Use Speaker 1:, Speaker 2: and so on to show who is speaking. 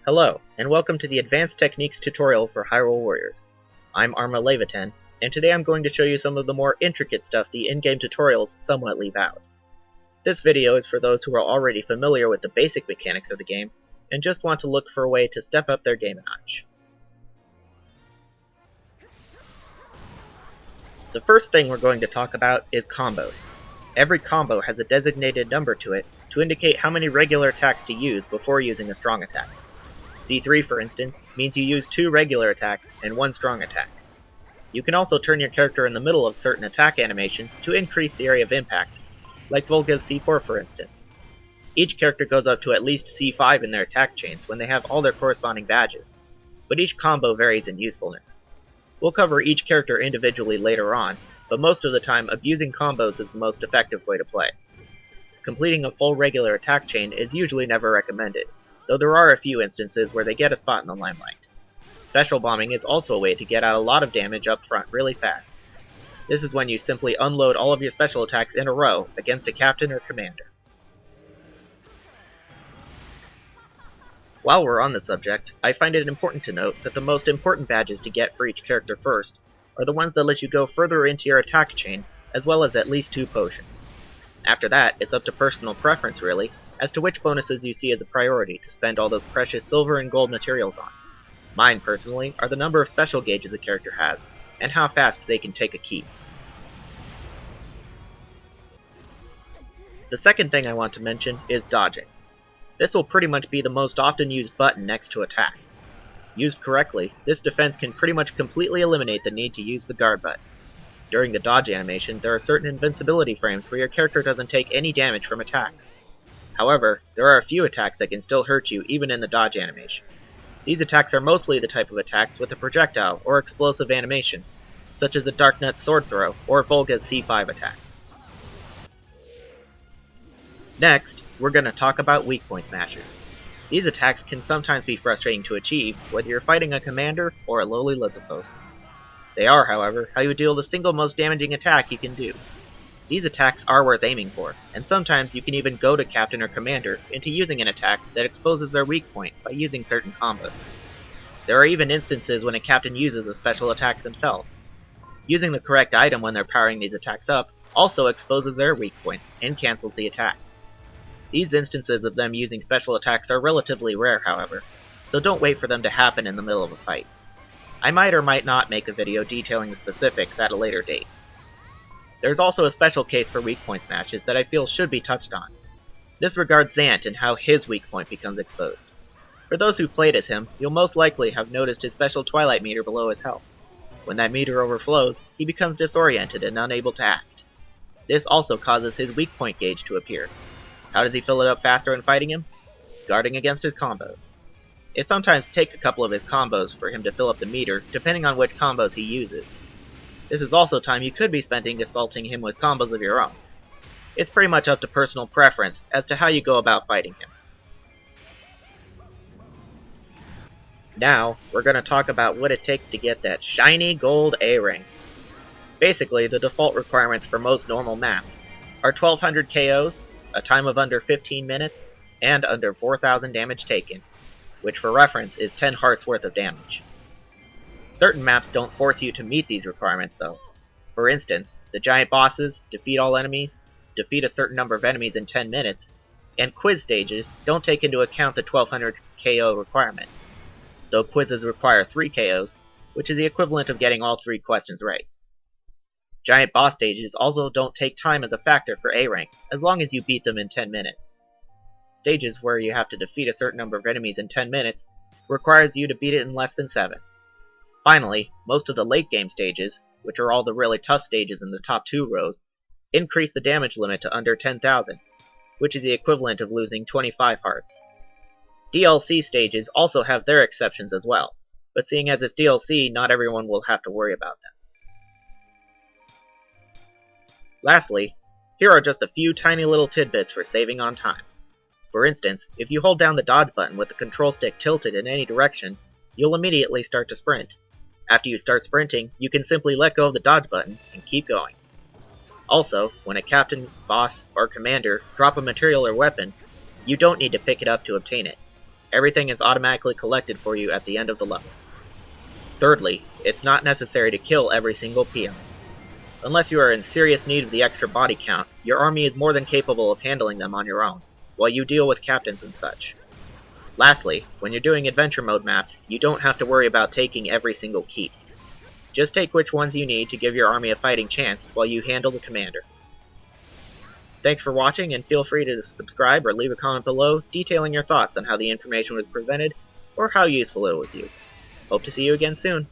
Speaker 1: Hello, and welcome to the Advanced Techniques tutorial for Hyrule Warriors. I'm Arma Levitan, and today I'm going to show you some of the more intricate stuff the in-game tutorials somewhat leave out. This video is for those who are already familiar with the basic mechanics of the game, and just want to look for a way to step up their game a notch. The first thing we're going to talk about is combos. Every combo has a designated number to it to indicate how many regular attacks to use before using a strong attack. C3, for instance, means you use 2 regular attacks and 1 strong attack. You can also turn your character in the middle of certain attack animations to increase the area of impact, like Volga's C4 for instance. Each character goes up to at least C5 in their attack chains when they have all their corresponding badges, but each combo varies in usefulness. We'll cover each character individually later on, but most of the time abusing combos is the most effective way to play. Completing a full regular attack chain is usually never recommended, though there are a few instances where they get a spot in the limelight. Special bombing is also a way to get out a lot of damage up front really fast. This is when you simply unload all of your special attacks in a row against a captain or commander. While we're on the subject, I find it important to note that the most important badges to get for each character first are the ones that let you go further into your attack chain, as well as at least 2 potions. After that, it's up to personal preference really, as to which bonuses you see as a priority to spend all those precious silver and gold materials on. Mine, personally, are the number of special gauges a character has, and how fast they can take a key. The second thing I want to mention is dodging. This will pretty much be the most often used button next to attack. Used correctly, this defense can pretty much completely eliminate the need to use the guard button. During the dodge animation, there are certain invincibility frames where your character doesn't take any damage from attacks. However, there are a few attacks that can still hurt you even in the dodge animation. These attacks are mostly the type of attacks with a projectile or explosive animation, such as a Darknut sword throw or Volga's C5 attack. Next, we're going to talk about weak point smashes. These attacks can sometimes be frustrating to achieve, whether you're fighting a commander or a lowly Lizardpost. They are, however, how you deal the single most damaging attack you can do. These attacks are worth aiming for, and sometimes you can even go to Captain or Commander into using an attack that exposes their weak point by using certain combos. There are even instances when a Captain uses a special attack themselves. Using the correct item when they're powering these attacks up also exposes their weak points and cancels the attack. These instances of them using special attacks are relatively rare, however, so don't wait for them to happen in the middle of a fight. I might or might not make a video detailing the specifics at a later date. There's also a special case for weak point smashes that I feel should be touched on. This regards Zant and how his weak point becomes exposed. For those who played as him, you'll most likely have noticed his special Twilight meter below his health. When that meter overflows, he becomes disoriented and unable to act. This also causes his weak point gauge to appear. How does he fill it up faster when fighting him? Guarding against his combos. It sometimes takes a couple of his combos for him to fill up the meter, depending on which combos he uses. This is also time you could be spending assaulting him with combos of your own. It's pretty much up to personal preference as to how you go about fighting him. Now, we're going to talk about what it takes to get that shiny gold A-ring. Basically, the default requirements for most normal maps are 1200 KOs, a time of under 15 minutes, and under 4000 damage taken, which for reference is 10 hearts worth of damage. Certain maps don't force you to meet these requirements though. For instance, the giant bosses, defeat all enemies, defeat a certain number of enemies in 10 minutes, and quiz stages don't take into account the 1200 KO requirement, though quizzes require 3 KOs, which is the equivalent of getting all 3 questions right. Giant boss stages also don't take time as a factor for A rank, as long as you beat them in 10 minutes. Stages where you have to defeat a certain number of enemies in 10 minutes requires you to beat it in less than 7. Finally, most of the late game stages, which are all the really tough stages in the top 2 rows, increase the damage limit to under 10,000, which is the equivalent of losing 25 hearts. DLC stages also have their exceptions as well, but seeing as it's DLC, not everyone will have to worry about them. Lastly, here are just a few tiny little tidbits for saving on time. For instance, if you hold down the dodge button with the control stick tilted in any direction, you'll immediately start to sprint. After you start sprinting, you can simply let go of the dodge button and keep going. Also, when a captain, boss, or commander drop a material or weapon, you don't need to pick it up to obtain it. Everything is automatically collected for you at the end of the level. Thirdly, it's not necessary to kill every single peon. Unless you are in serious need of the extra body count, your army is more than capable of handling them on your own, while you deal with captains and such. Lastly, when you're doing adventure mode maps, you don't have to worry about taking every single keep. Just take which ones you need to give your army a fighting chance while you handle the commander. Thanks for watching, and feel free to subscribe or leave a comment below detailing your thoughts on how the information was presented or how useful it was to you. Hope to see you again soon.